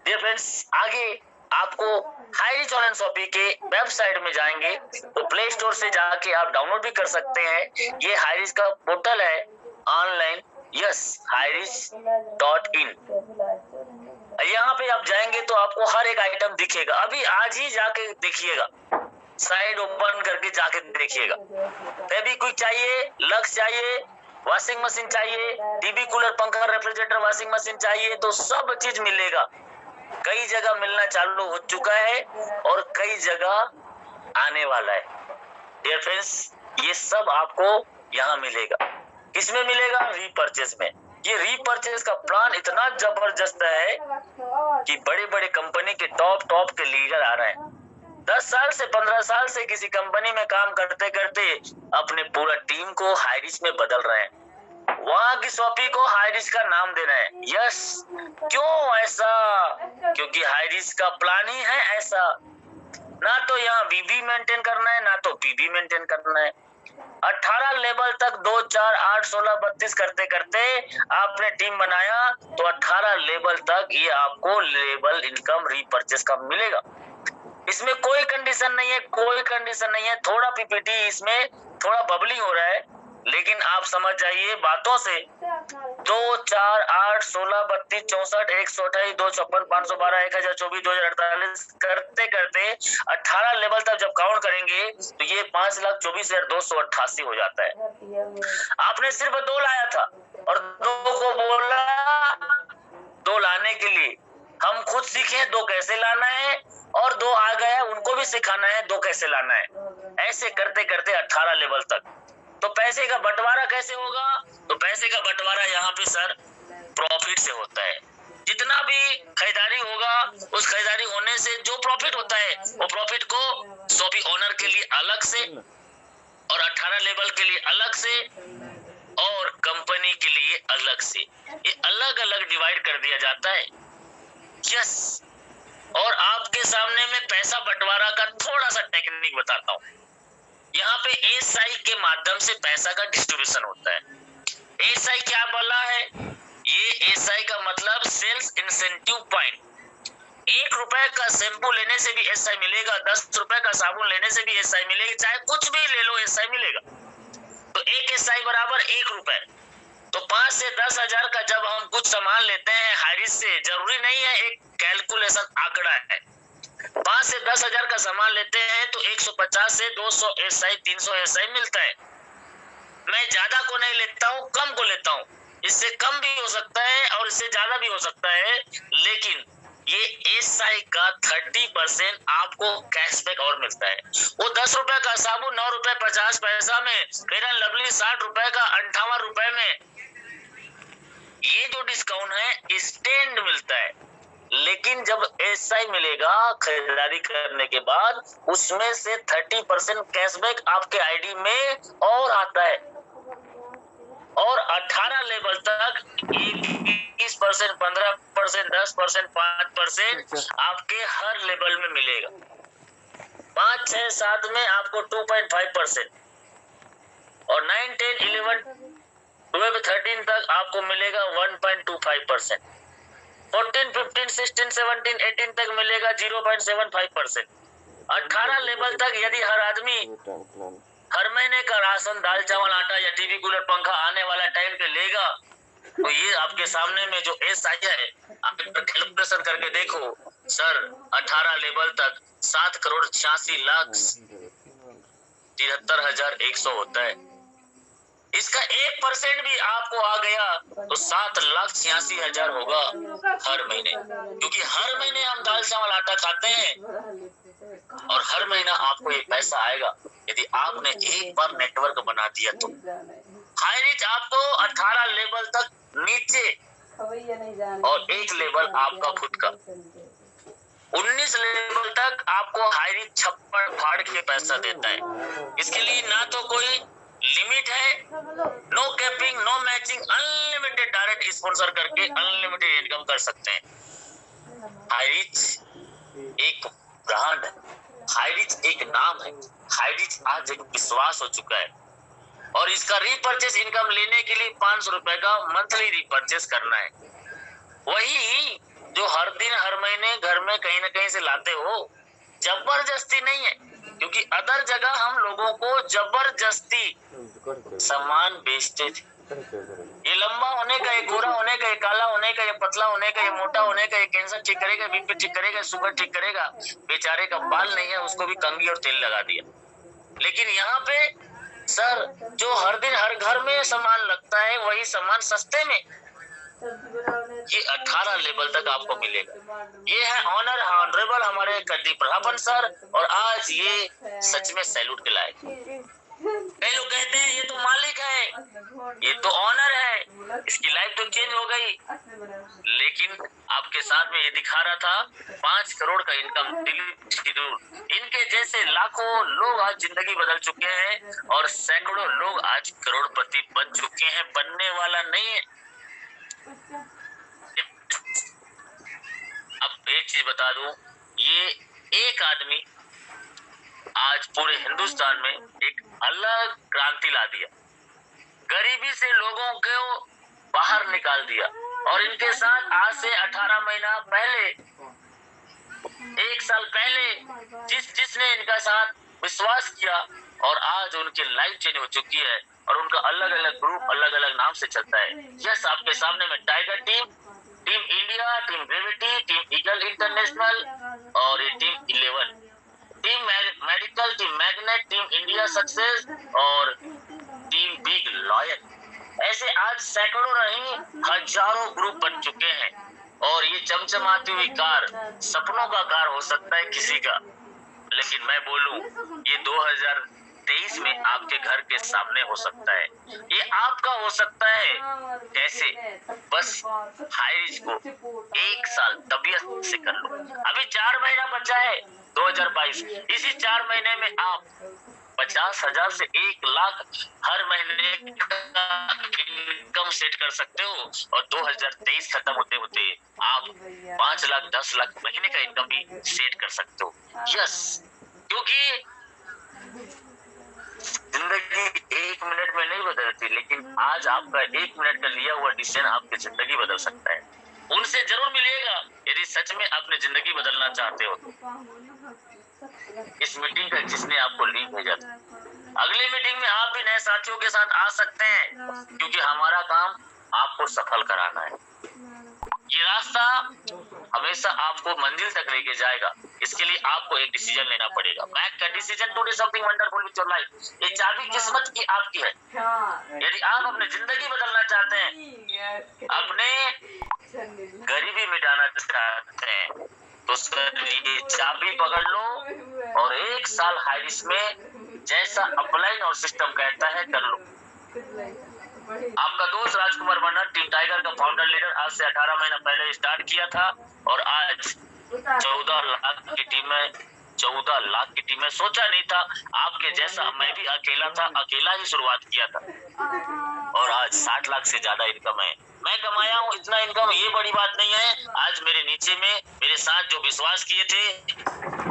[SPEAKER 2] डियर फ्रेंड्स, आगे आपको हाइरिस ऑनलाइन शॉपी के वेबसाइट में जाएंगे तो प्ले स्टोर से जाके आप डाउनलोड भी कर सकते हैं। ये हाइरिस का पोर्टल है ऑनलाइन, यस, hiris.in। यहाँ पे आप जाएंगे तो आपको हर एक आइटम दिखेगा। अभी आज ही जाके देखिएगा, साइड ओपन करके जाके देखिएगा। फेविक्विक चाहिए, लक्स चाहिए, वॉशिंग मशीन चाहिए, टीवी, कूलर, पंखा, रेफ्रिजरेटर, वॉशिंग मशीन चाहिए तो सब चीज मिलेगा। कई जगह मिलना चालू हो चुका है और कई जगह आने वाला है। डियर फ्रेंड्स, ये सब आपको यहाँ मिलेगा। किसमें मिलेगा? रीपरचेस में। ये रीपरचेस का प्लान इतना जबरदस्त है कि बड़े बड़े कंपनी के टॉप के लीडर आ रहे हैं। 10 साल से 15 साल से किसी कंपनी में काम करते करते अपने पूरा टीम को हाइरिस में बदल रहे हैं। वहां की शॉपी को हाइरिस का नाम दे रहे हैं। यस, क्यों ऐसा? क्योंकि हाइरिस का प्लान ही है ऐसा। ना तो यहाँ बीबी मेंटेन करना है, ना तो पीबी मेंटेन करना है। 18 लेवल तक 2, 4, 8, 16, 32 करते करते आपने टीम बनाया तो 18 लेवल तक ये आपको लेवल इनकम रीपरचेस का मिलेगा। इसमें कोई कंडीशन नहीं है, कोई कंडीशन नहीं है। थोड़ा पीपीटी इसमें थोड़ा बबलिंग हो रहा है, लेकिन आप समझ जाइए बातों से। 2, 4, 8, 16, 32, 64, 128, 256, 512, 1024, 2048 करते करते 18 लेवल तक जब काउंट करेंगे तो ये 5,24,288 हो जाता है। आपने सिर्फ 2 लाया था और 2 को बोला 2 लाने के लिए हम खुद सीखे 2 कैसे लाना है, और 2 आ गया उनको भी सिखाना है 2 कैसे लाना है। ऐसे करते करते 18 लेवल तक। तो पैसे का बंटवारा कैसे होगा? तो पैसे का बंटवारा यहाँ पे सर प्रॉफिट से होता है। जितना भी खरीदारी होगा उस खरीदारी होने से जो प्रॉफिट होता है वो प्रॉफिट को शॉपी ओनर के लिए अलग से और 18 लेवल के लिए अलग से और कंपनी के लिए अलग से, ये अलग अलग डिवाइड कर दिया जाता है। यस, और आपके सामने मैं पैसा बंटवारा का थोड़ा सा टेक्निक बताता हूँ। यहाँ पे एसआई के माध्यम से पैसा का डिस्ट्रीब्यूशन होता है। एसआई क्या बोला है? ये एसआई का मतलब सेल्स इंसेंटिव पॉइंट। 1 रुपए का शैम्पू लेने से भी एसआई मिलेगा, 10 रुपए का साबुन लेने से भी एसआई मिलेगी, चाहे कुछ भी ले लो एसआई मिलेगा। तो 1 एसआई बराबर 1 रुपए। तो 5 से 10 हजार का जब हम कुछ सामान लेते हैं हाइरिच से, जरूरी नहीं है, एक कैलकुलेशन आंकड़ा है। 5 से 10 हजार का सामान लेते हैं तो 150 से 200 एसआई 300 एसआई मिलता है। मैं ज्यादा को नहीं लेता हूँ, कम को लेता हूँ। इससे कम भी हो सकता है और इससे ज्यादा भी हो सकता है, लेकिन ये एसआई का 30% आपको कैशबैक और मिलता है। वो 10 रुपए का साबुन 9 रुपए 50 पैसा में, फेयर एंड लवली 60 रुपए का 58 रुपए में, ये जो डिस्काउंट है स्टैंड मिलता है। लेकिन जब एसआई मिलेगा खरीदारी करने के बाद, उसमें से 30% कैशबैक आपके आईडी में और आता है। और 18 लेवल तक 20%, 15%, 10%, 5% आपके हर लेवल में मिलेगा। 5, 6, 7 में आपको 2.5% और 9, 10, 11, 12, 13 तक आपको मिलेगा 1.25%। 14, 15, 16, 17, 18 तक मिलेगा 0.75%। 18 लेवल तक यदि हर आदमी हर महीने का राशन दाल चावल आटा या टीवी कूलर पंखा आने वाला टाइम पे लेगा, तो ये आपके सामने में जो एसआई है, आप कैलकुलेशन करके देखो सर। 18 लेवल तक 7,86,73,100 होता है। इसका 1% भी आपको आ गया तो 7,86,000 होगा हर महीने, क्योंकि हर महीने हम दाल चावल आटा खाते हैं और हर महीना आपको ये पैसा आएगा यदि आपने एक बार नेटवर्क बना दिया तो। हाईरिच आपको 18 लेवल तक नीचे और 1 लेवल आपका खुद का, 19 लेवल तक आपको हाईरिच छप्पड़ फाड़ के पैसा देता है। इसके लिए ना तो कोई लिमिट है, no capping, no matching, unlimited direct sponsor करके अनलिमिटेड इनकम कर सकते हैं। हाईरिच एक ब्रांड है, हाईरिच एक नाम है, हाईरिच आज एक विश्वास हो चुका है। और इसका रीपरचेस इनकम लेने के लिए 500 रुपए का मंथली रीपरचेस करना है। वही जो हर दिन हर महीने घर में कहीं ना कहीं से लाते हो, जबरदस्ती नहीं है, क्योंकि अदर जगह हम लोगों को जबरदस्ती सामान बेचते थे। ये लंबा होने का, ये गोरा होने का, ये काला होने का, ये पतला होने का, ये मोटा होने का, ये कैंसर ठीक करेगा, बीपी ठीक करेगा, शुगर ठीक करेगा। बेचारे का बाल नहीं है, उसको भी कंघी और तेल लगा दिया। लेकिन यहाँ पे सर जो हर दिन हर घर में सामान लगता है, वही सामान सस्ते में ये 18 लेवल तक आपको मिलेगा। ये है ऑनर ऑनरेबल हमारे कद्दी प्रभापन सर, और आज ये सच में सैल्यूट के लायक। कई लोग कहते हैं ये तो मालिक है, ये तो ऑनर है, इसकी लाइफ तो चेंज हो गई। लेकिन आपके साथ में ये दिखा रहा था 5 करोड़ का इनकम शेड्यूल। इनके जैसे लाखों लोग आज जिंदगी बदल चुके हैं और सैकड़ों लोग आज करोड़पति बन चुके हैं, बनने वाला नहीं है। अब एक चीज बता दूं, ये एक आदमी आज पूरे हिंदुस्तान में एक अलग क्रांति ला दिया, गरीबी से लोगों को बाहर निकाल दिया। और इनके साथ आज से 18 महीना पहले, 1 साल पहले जिसने इनका साथ विश्वास किया, और आज उनकी लाइफ चेंज हो चुकी है और उनका अलग अलग ग्रुप अलग अलग नाम से चलता है। यस, आपके सामने में tiger team, team India, team gravity, team eagle international और ये team 11, team medical, team magnet, team India success और टीम बिग लॉयल। ऐसे आज सैकड़ों नहीं हजारों ग्रुप बन चुके हैं। और ये चमचमाती हुई कार सपनों का कार हो सकता है किसी का, लेकिन मैं बोलूं ये 2023 में आपके घर के सामने हो सकता है, ये आपका हो सकता है। कैसे? बस हाईरिच को 1 साल तबीयत से कर लो। अभी 4 महीना बचा है 2022, इसी 4 महीने में आप 50,000 से 1 लाख हर महीने का इनकम सेट कर सकते हो और 2023 खत्म होते होते आप 5 लाख 10 लाख महीने का इनकम भी सेट कर सकते हो। यस, क्योंकि जिंदगी 1 मिनट में नहीं बदलती, लेकिन आज आपका 1 मिनट का लिया हुआ डिसीजन आपकी जिंदगी बदल सकता है। उनसे जरूर मिलिएगा यदि सच में अपनी जिंदगी बदलना चाहते हो। इस मीटिंग का जिसने आपको लिंक भेजा था, अगली मीटिंग में आप भी नए साथियों के साथ आ सकते हैं, क्योंकि हमारा काम आपको सफल कराना है। ये रास्ता हमेशा आपको मंजिल तक लेके जाएगा। इसके लिए आपको एक डिसीजन लेना पड़ेगा। मैक का decision to do something wonderful with your life. ये चाबी किस्मत की आपकी है। यदि आप अपनी जिंदगी बदलना चाहते हैं, अपने गरीबी मिटाना चाहते हैं, तो सर ये चाबी पकड़ लो और 1 साल हाई रिस्क में जैसा अपलाइन और सिस्टम कहता है कर लो। आपका दोस्त राजकुमार मन्ना, टीम टाइगर का फाउंडर लीडर, आज से 18 महीना पहले स्टार्ट किया था और आज 14 लाख की टीम में 14 लाख की टीम में सोचा नहीं था आपके जैसा मैं भी अकेला था, अकेला ही शुरुआत किया था और आज 60 लाख से ज्यादा इनकम है। मैं कमाया हूँ इतना इनकम, ये बड़ी बात नहीं है। आज मेरे नीचे में मेरे साथ जो विश्वास किए थे,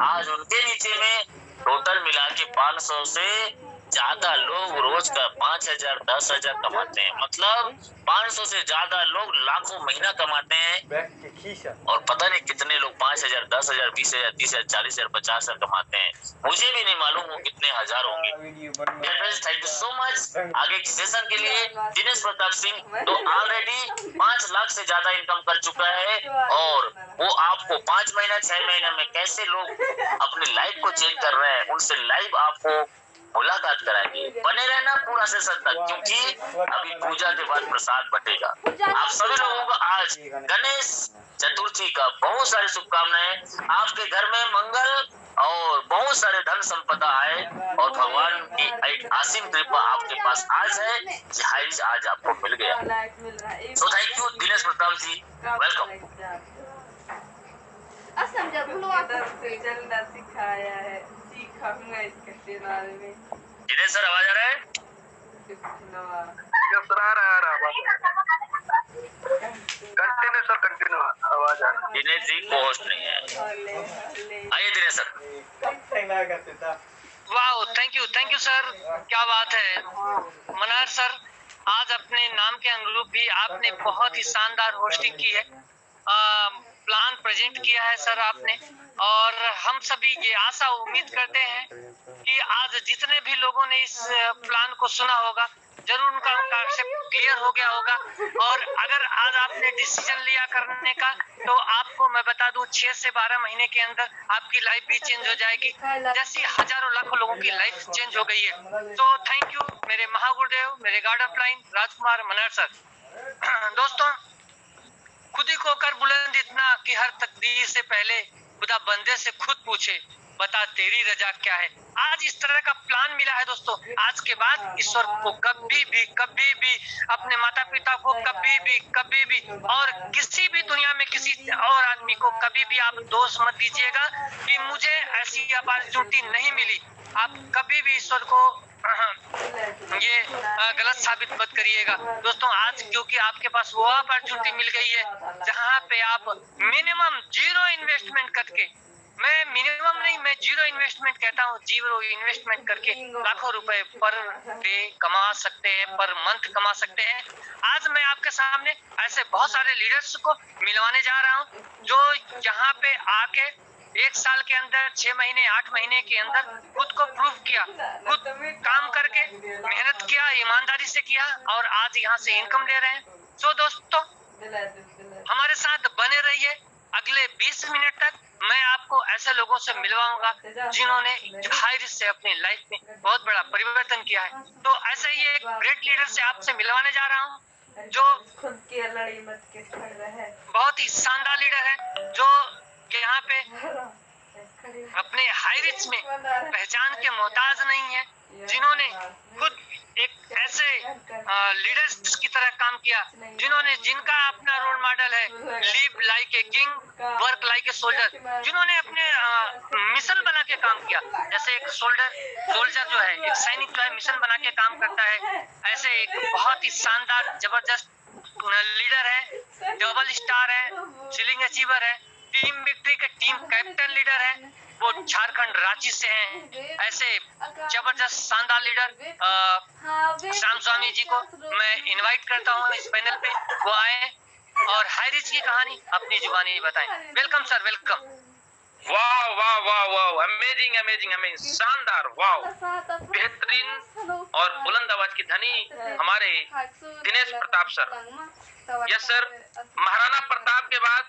[SPEAKER 2] आज उनके नीचे में टोटल मिला के 500 से ज्यादा लोग रोज का 5,000 10,000 कमाते हैं। मतलब 500 से ज्यादा लोग लाखों महीना कमाते हैं और पता नहीं कितने लोग 5,000 10,000 20,000 30,000 40,000 50,000 कमाते हैं। मुझे भी नहीं मालूम वो कितने हजार होंगे। Thank you so much. आगे के सेशन के लिए दिनेश प्रताप सिंह तो ऑलरेडी 5 लाख से ज्यादा इनकम कर चुका है और वो आपको 5 महीना 6 महीने में कैसे लोग अपनी लाइफ को चेंज कर रहे हैं उनसे लाइव आपको मुलाकात कराएंगे। बने रहना पूरा सेशन तक, क्योंकि अभी पूजा के बाद प्रसाद बटेगा। आप सभी लोगों को आज गणेश चतुर्थी का बहुत सारी शुभकामनाएं। आपके घर में मंगल और बहुत सारे धन संपदा आए और भगवान की एक असीम कृपा आपके पास आज है, जहाज आज आपको मिल गया। तो thank you Dinesh Pratap ji, welcome.
[SPEAKER 3] सिखाया है, सीखूंगा इसके चैनल में।
[SPEAKER 2] दिनेश सर आवाज आ रहा है?
[SPEAKER 4] कंटिन्यू सर, कंटिन्यू आवाज आ रहा है।
[SPEAKER 2] दिनेश जी को होस्ट नहीं है। आइए दिनेश सर।
[SPEAKER 1] वाह, थैंक यू सर, क्या बात है मनार सर। आज अपने नाम के अनुरूप भी आपने बहुत ही शानदार होस्टिंग की है, प्लान प्रेजेंट किया है सर आपने। और हम सभी ये आशा उम्मीद करते हैं कि आज जितने भी लोगों ने इस प्लान को सुना होगा, जरूर उनका कॉन्सेप्ट क्लियर हो गया होगा। और अगर आज आपने डिसीजन लिया करने का, तो आपको मैं बता दूं 6 से 12 महीने के अंदर आपकी लाइफ भी चेंज हो जाएगी, जैसी हजारों लाखों लोगों की लाइफ चेंज हो गई है। तो थैंक यू मेरे महागुरुदेव, मेरे guard of line Rajkumar Manar sir. दोस्तों, खुद ही को कर बुलंद इतना कि हर तकदीर से पहले खुदा बंदे से खुद पूछे, बता तेरी रजा क्या है। आज इस तरह का प्लान मिला है दोस्तों। आज के बाद ईश्वर को कभी भी अपने माता पिता को कभी भी और किसी भी दुनिया में किसी और आदमी को कभी भी आप दोष मत दीजिएगा कि मुझे ऐसी अपॉर्चुनिटी नहीं मिली। आप कभी भी ईश्वर को ये गलत साबित मत करिएगा दोस्तों। आज क्योंकि आपके पास वो अपॉर्चुनिटी मिल गई है जहाँ पे आप मिनिमम 0 इन्वेस्टमेंट करके, मैं मिनिमम नहीं, मैं 0 इन्वेस्टमेंट कहता हूँ, 0 इन्वेस्टमेंट करके लाखों रुपए पर डे कमा सकते हैं, पर मंथ कमा सकते हैं। आज मैं आपके सामने ऐसे बहुत सारे लीडर्स को मिलवाने जा रहा हूँ जो यहाँ पे आके 1 साल के अंदर 6 महीने 8 महीने के अंदर खुद को प्रूव किया, खुद काम करके मेहनत किया, ईमानदारी से किया और आज यहाँ से इनकम ले रहे हैं। तो दोस्तों, हमारे साथ बने रहिए। अगले 20 मिनट तक मैं आपको ऐसे लोगों से मिलवाऊंगा जिन्होंने हाई रिस्क से अपनी लाइफ में बहुत बड़ा परिवर्तन किया है। तो ऐसे ही एक ग्रेट लीडर से आपसे मिलवाने जा रहा हूँ जो
[SPEAKER 3] खुद की लड़ी मत के खड़ रहा है,
[SPEAKER 1] बहुत ही शानदार लीडर है, जो यहाँ पे अपने हाई रिच में पहचान के मोहताज नहीं है, जिन्होंने खुद एक ऐसे लीडर्स की तरह काम किया जिनका अपना रोल मॉडल है live like a king work like a soldier, जिन्होंने अपने मिशन बना के काम किया। जैसे एक सोल्जर जो है, एक सैनिक जो है मिशन बना के काम करता है, ऐसे एक बहुत ही शानदार जबरदस्त लीडर है, डबल स्टार है, सीलिंग अचीवर है, टीम विक्ट्री के टीम कैप्टन लीडर है, वो झारखंड रांची से हैं। ऐसे जबरदस्त शानदार लीडर श्याम स्वामी जी को मैं इनवाइट करता हूँ इस पैनल पे, वो आए और हाईरिच की कहानी अपनी जुबानी बताएं। Welcome sir, welcome.
[SPEAKER 5] वाह वाह वाह वाह, अमेजिंग अमेजिंग अमेजिंग, शानदार, वाह, बेहतरीन और बुलंद आवाज की धनी हमारे Dinesh Pratap sir. Yes sir, Maharana Pratap के बाद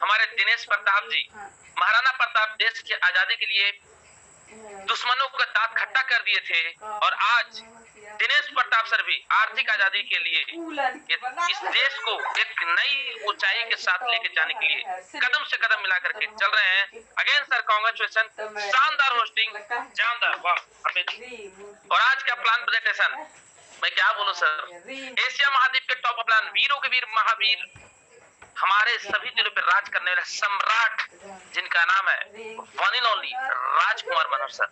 [SPEAKER 5] हमारे दिनेश प्रताप जी। महाराणा प्रताप देश की आजादी के लिए दुश्मनों का दांत खट्टा कर दिए थे, और आज दिनेश प्रताप सर भी आर्थिक आजादी के लिए इस देश को एक नई ऊंचाई के साथ लेके जाने के लिए कदम से कदम मिला करके चल रहे हैं। अगेन सर कांग्रेचुलेशन, शानदार होस्टिंग, जानदार, वाह, अमेजिंग। और आज का प्लान प्रेजेंटेशन मैं क्या बोलूं सर, एशिया महाद्वीप के टॉप प्लान, वीरों के वीर महावीर, हमारे सभी दिलों पर राज करने वाले सम्राट, जिनका नाम है one and only Rajkumar Manohar sir.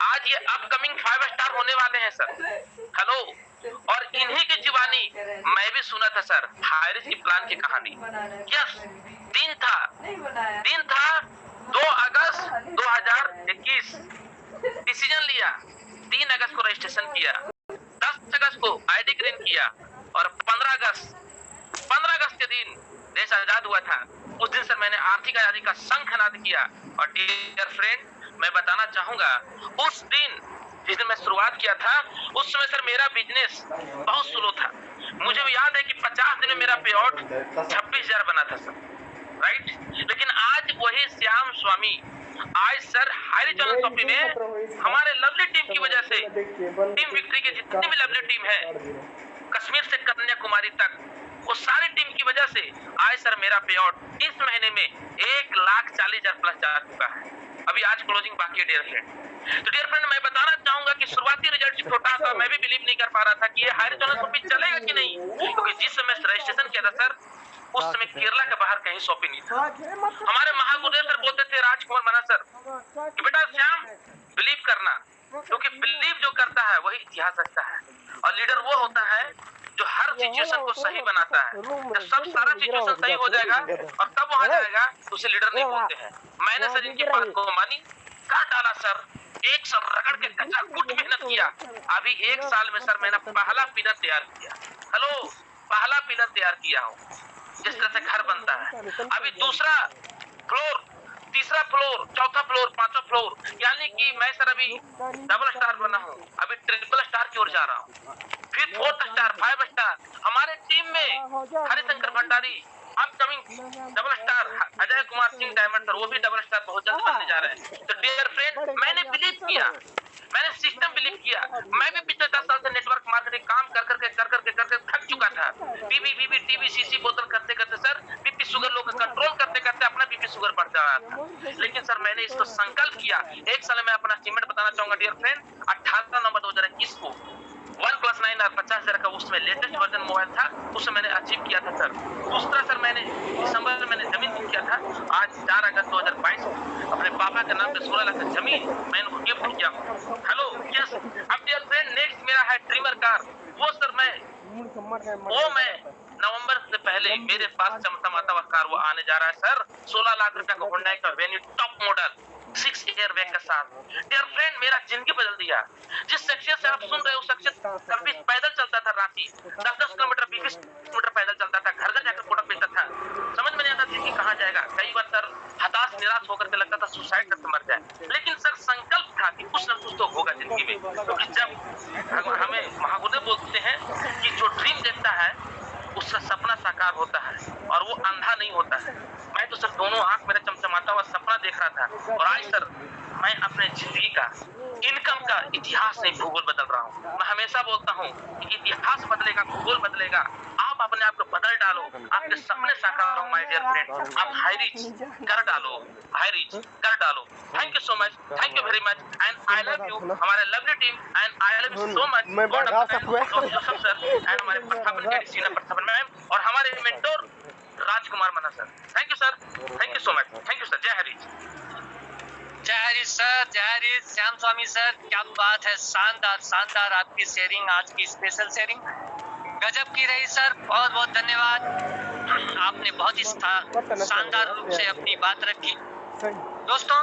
[SPEAKER 5] आज ये अपकमिंग 5 स्टार होने वाले हैं सर। हेलो, और इन्हीं की जुबानी मैं भी सुना था सर हाईरिच की प्लान की कहानी। यस, दिन था 2 अगस्त 2021, डिसीजन लिया, 3 अगस्त को रजिस्ट्रेशन किया, 10 अगस्त को आईडी ग्रीन किया, और 15 अगस्त के दिन देश आजाद हुआ था। उस दिन सर मैंने आर्थिक आजादी का शंखनाद किया। और डियर फ्रेंड, मैं बताना चाहूंगा, उस दिन जिस दिन मैं शुरुआत किया था, उस समय सर मेरा बिजनेस बहुत स्लो था। मुझे भी याद है कि 50 दिन में मेरा पे आउट 26,000 बना था सर, राइट। लेकिन आज वही श्याम स्वामी, आज सर हाईरिच चैनल शॉपी में हमारे लवली टीम की वजह से, टीम विक्ट्री की जितनी भी लवली टीम है कश्मीर से कन्याकुमारी तक, वो सारी टीम की वजह से आज सर मेरा पे आउट इस महीने में 1,40,000 प्लस जा चुका है। अभी आज क्लोजिंग बाकी है डियर फ्रेंड। तो डियर फ्रेंड, मैं बताना चाहूंगा कि शुरुआती रिजल्ट छोटा था, मैं भी बिलीव नहीं कर पा रहा था कि ये हाईरिच चैनल शॉपी चलेगा कि नहीं, क्योंकि जिस समय रजिस्ट्रेशन किया था सर, उस समय केरला के बाहर कहीं शॉपी नहीं था। हमारे महागुरुदेव सर बोलते थे, राजकुमार मना सर, कि बेटा श्याम बिलीव करना, क्योंकि बिलीव जो करता है वही इतिहास रचता है, और लीडर वो होता है जो हर सिचुएशन को सही बनाता है। जब सब सारा सिचुएशन सही हो जाएगा और तब वहां जाएगा, तो उसे लीडर नहीं बोलते हैं। मैंने सर इनकी बात को मानी, काट डाला सर, एक साल रगड़ के कच्चा कुट मेहनत किया। अभी 1 साल में सर मैंने पहला पिलर तैयार किया। हेलो, पहला पिलर तैयार किया हूँ, जिस तरह से घर बनता है। अभी दूसरा फ्लोर, तीसरा फ्लोर, चौथा फ्लोर, 5वां फ्लोर, यानी कि मैं सर अभी डबल स्टार बना हूँ, अभी ट्रिपल स्टार की ओर जा रहा हूँ, फिर 4th स्टार, 5 स्टार। हमारे टीम में Harishankar Bhandari upcoming double star, Ajay Kumar Singh diamond sir, वो भी डबल स्टार बहुत जल्द बनने जा रहे हैं। तो डियर फ्रेंड, मैंने बिलीव किया, मैंने सिस्टम बिलीव किया। मैं भी पिछले 10 साल से नेटवर्क मार्केटिंग काम कर करके थक चुका था। बीबी टीवी सीसी बोतल करते करते सर बीपी शुगर लोग कंट्रोल करते करते अपना बीपी शुगर बढ़ता रहा था। लेकिन सर मैंने इसको संकल्प किया। 1 साल में अपना अचीवमेंट बताना चाहूंगा डियर फ्रेंड। 18 नवंबर 2021 को OnePlus 9 और 50,000 का उसमें लेटेस्ट वर्जन मोबाइल था, उसमें मैंने अचीव किया था सर। दूसरा सर मैंने दिसंबर में मैंने जमीन बुक किया था। आज 4 अगस्त 2022 को अपने पापा के नाम पे 16 लाख की जमीन मैंने उनको गिफ्ट किया। Hello, yes. अब डियर फ्रेंड, नेक्स्ट मेरा है ड्रीमर कार। वो सर मैं नवंबर से पहले मेरे पास चमचमाता हुआ कार वो आने जा रहा है सर। 16 लाख रुपए का होंडा का वेन्यू टॉप मॉडल 6 एयरबैग के साथ। डियर फ्रेंड, मेरा जिंदगी बदल दिया। जिस शख्सियत से आप सुन रहे हो, शख्सियत कभी पैदल चलता था, रांची 10-10 किलोमीटर 20 किलोमीटर पैदल चलता था, घर घर जाकर प्रोडक्ट बेचता था। समझ में नहीं आता था कि कहाँ जाएगा। कई बार सर हताश निराश होकर के लगता था सुसाइड करके मर जाए। लेकिन सर संकल्प था कि कुछ न कुछ तो होगा जिंदगी में, क्योंकि जब हमें महागुरुदेव बोलते हैं कि जो ड्रीम देखता है उसका सपना साकार होता है, और वो अंधा नहीं होता है। मैं तो सर दोनों आंख मेरा चमचमाता हुआ सपना देख रहा था, और आज सर मैं अपने जिंदगी का, इनकम का इतिहास नहीं भूगोल बदल रहा हूँ। मैं हमेशा बोलता हूँ कि इतिहास बदलेगा, भूगोल बदलेगा, आप आप अपने आप को बदल डालो, आपके सपने साकार हो माय डियर फ्रेंड। आप हाई रीच कर डालो, हाई रीच कर डालो। Thank you so much, thank you very much and I love you हमारे lovely team and I love you so much God Joseph sir and हमारे प्रस्थापन के सीना प्रस्थापन ma'am और हमारे मेंटोर राजकुमार मना sir. Thank you sir, thank you so much, thank you sir. जय हरीश,
[SPEAKER 1] जय Harish sir, जय हरीश। श्याम स्वामी सर, क्या बात है, शानदार शानदार आपकी शेयरिंग, आज की स्पेशल शेयरिंग गजब की रही सर, बहुत बहुत धन्यवाद। आपने बहुत ही शानदार रूप से अपनी बात रखी। दोस्तों,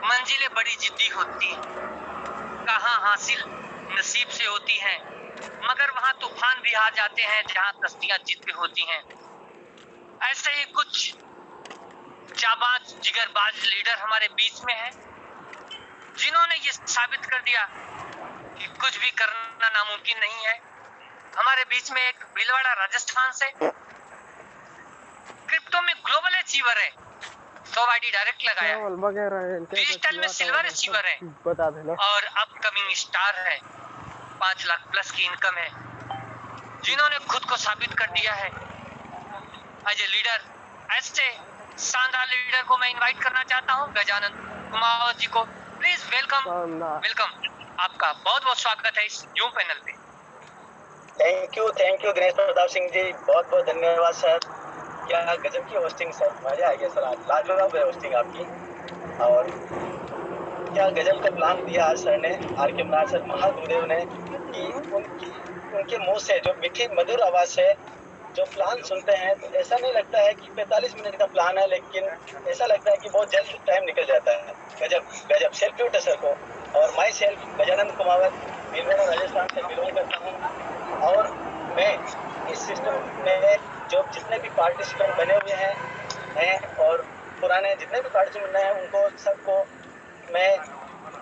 [SPEAKER 1] मंजिलें बड़ी जिद्दी होती हैं, कहाँ हासिल नसीब से होती हैं, मगर वहाँ तूफान भी आ जाते हैं जहाँ कश्तियाँ जिद पे होती हैं। ऐसे ही कुछ जाबाज जिगरबाज लीडर हमारे बीच में हैं, जिन्होंने ये साबित कर दिया कि कुछ भी करना नामुमकिन नहीं है। हमारे बीच में एक भीलवाड़ा राजस्थान से क्रिप्टो में ग्लोबल अचीवर है, 100 आईडी डायरेक्ट लगाया, डिजिटल में सिल्वर अचीवर है और अपकमिंग स्टार है, 5 लाख प्लस की इनकम है, जिन्होंने खुद को साबित कर दिया है एज ए लीडर। ऐसे शानदार लीडर को मैं इनवाइट करना चाहता हूँ, गजानन कुमावत जी को। प्लीज वेलकम, वेलकम, आपका बहुत बहुत स्वागत है इस जूम पैनल पे।
[SPEAKER 4] थैंक यू दिनेश प्रताप सिंह जी, बहुत बहुत धन्यवाद सर। क्या गजब की होस्टिंग सर, मजा आ गया सर, आज लाजवाब है होस्टिंग आपकी। और क्या गजब का प्लान दिया आज सर ने, आर के मनार सर महागुरुदेव ने, कि उनके मुंह से जो मीठी मधुर आवाज से जो प्लान सुनते हैं तो ऐसा नहीं लगता है कि 45 मिनट का प्लान है, लेकिन ऐसा लगता है कि बहुत जल्द टाइम निकल जाता है। गजब गजब, सेल्यूट है सर को। और माई सेल्फ गजानंद कुमावत, भीलवाड़ा राजस्थान से बिलोंग करता हूँ। और मैं इस सिस्टम में जो जितने भी पार्टिसिपेंट बने हुए हैं और पुराने जितने भी पार्टिसिपेंट हैं, उनको सबको मैं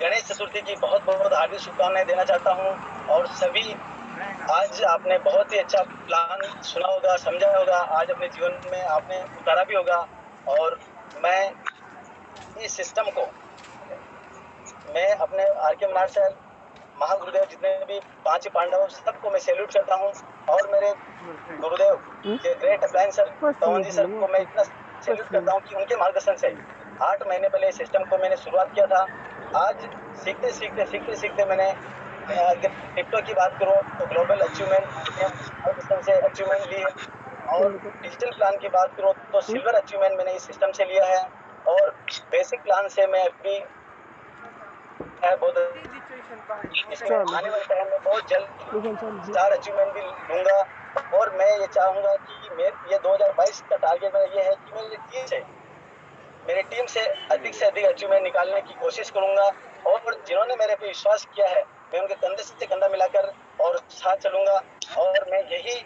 [SPEAKER 4] गणेश चतुर्थी की बहुत बहुत हार्दिक शुभकामनाएं देना चाहता हूँ। और सभी, आज आपने बहुत ही अच्छा प्लान सुना होगा, समझा होगा, आज अपने जीवन में आपने उतारा भी होगा। और मैं इस सिस्टम को, मैं अपने आर के मनार सर, महागुरुदेव, जितने भी 5 पांडव, सबको मैं सैल्यूट करता हूँ। और मेरे गुरुदेव के ग्रेट अप्लायंस सर पवन जी सर को मैं इतना सैल्यूट करता हूँ कि उनके मार्गदर्शन से 8 महीने पहले सिस्टम को मैंने शुरुआत किया था। आज सीखते मैंने, अगर क्रिप्टो की बात करो तो ग्लोबल अचीवमेंट से अचीवमेंट ली है, और डिजिटल प्लान की बात करो तो सिल्वर अचीवमेंट मैंने इस सिस्टम से लिया है। और बेसिक प्लान से मैं अभी बहुत आने वाले टाइम में बहुत जल्द स्टार अचीवमेंट भी लूंगा। और मैं ये चाहूंगा कि ये 2022 का टारगेट मेरा ये है कि मेरी टीम से अधिक अचीवमेंट निकालने की कोशिश करूंगा। और जिन्होंने मेरे पे विश्वास किया है, मैं उनके कंधे से कंधा मिलाकर और साथ चलूंगा। और मैं यही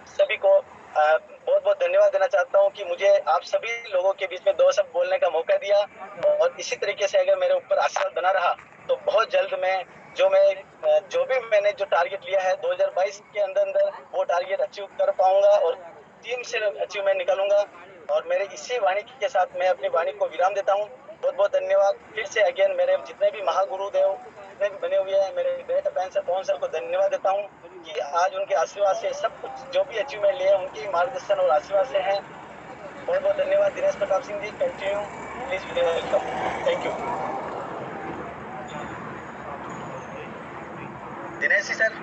[SPEAKER 4] सभी को बहुत बहुत धन्यवाद देना चाहता हूं कि मुझे आप सभी लोगों के बीच में 2 शब्द बोलने का मौका दिया। और इसी तरीके से अगर मेरे ऊपर आशीर्वाद बना रहा तो बहुत जल्द मैं जो भी मैंने जो टारगेट लिया है 2022 के अंदर वो टारगेट अचीव कर पाऊंगा और टीम से अचीवमेंट निकालूंगा। और मेरे इसी वाणी के साथ मैं अपनी वाणी को विराम देता हूँ। बहुत बहुत धन्यवाद फिर से अगेन, मेरे जितने भी महागुरुदेव जितने भी बने हुए हैं, मेरे ग्रेट अप्लायंस पवन सर को धन्यवाद देता हूँ कि आज उनके आशीर्वाद से सब कुछ जो भी अचीवमेंट लिए उनके मार्गदर्शन और आशीर्वाद से हैं। बहुत बहुत धन्यवाद Dinesh Pratap Singh ji, continue please, welcome, thank you. Dinesh ji sir,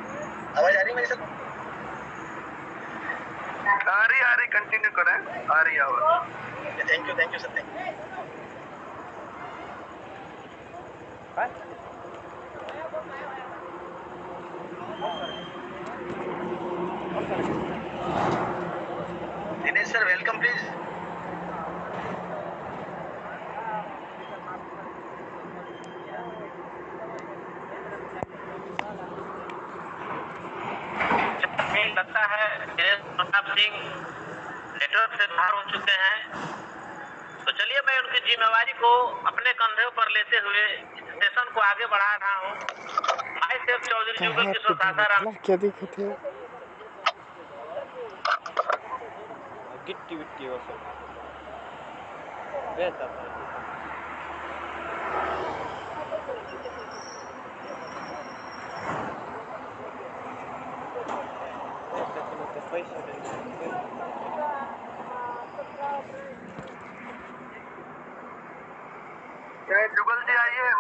[SPEAKER 4] आवाज आ रही है मेरी सर?
[SPEAKER 6] आ रही, कंटिन्यू करें, आ रही आवाज।
[SPEAKER 4] Thank you sir, thank you. Dinesh sir welcome please.
[SPEAKER 5] लगता है दिनेश प्रताप सिंह नेटवर्क से बाहर हो चुके हैं, तो चलिए मैं उनकी जिम्मेवारी को अपने कंधे पर लेते हुए सेशन को आगे बढ़ा रहा हूँ। My self Chaudhary Jugal Kishore Sasaram.
[SPEAKER 7] क्या दिक्कत है? गिट्टी विट्टी वो सब बेहतर है। पैसे द्यायचे.
[SPEAKER 6] जुगल जी आइए,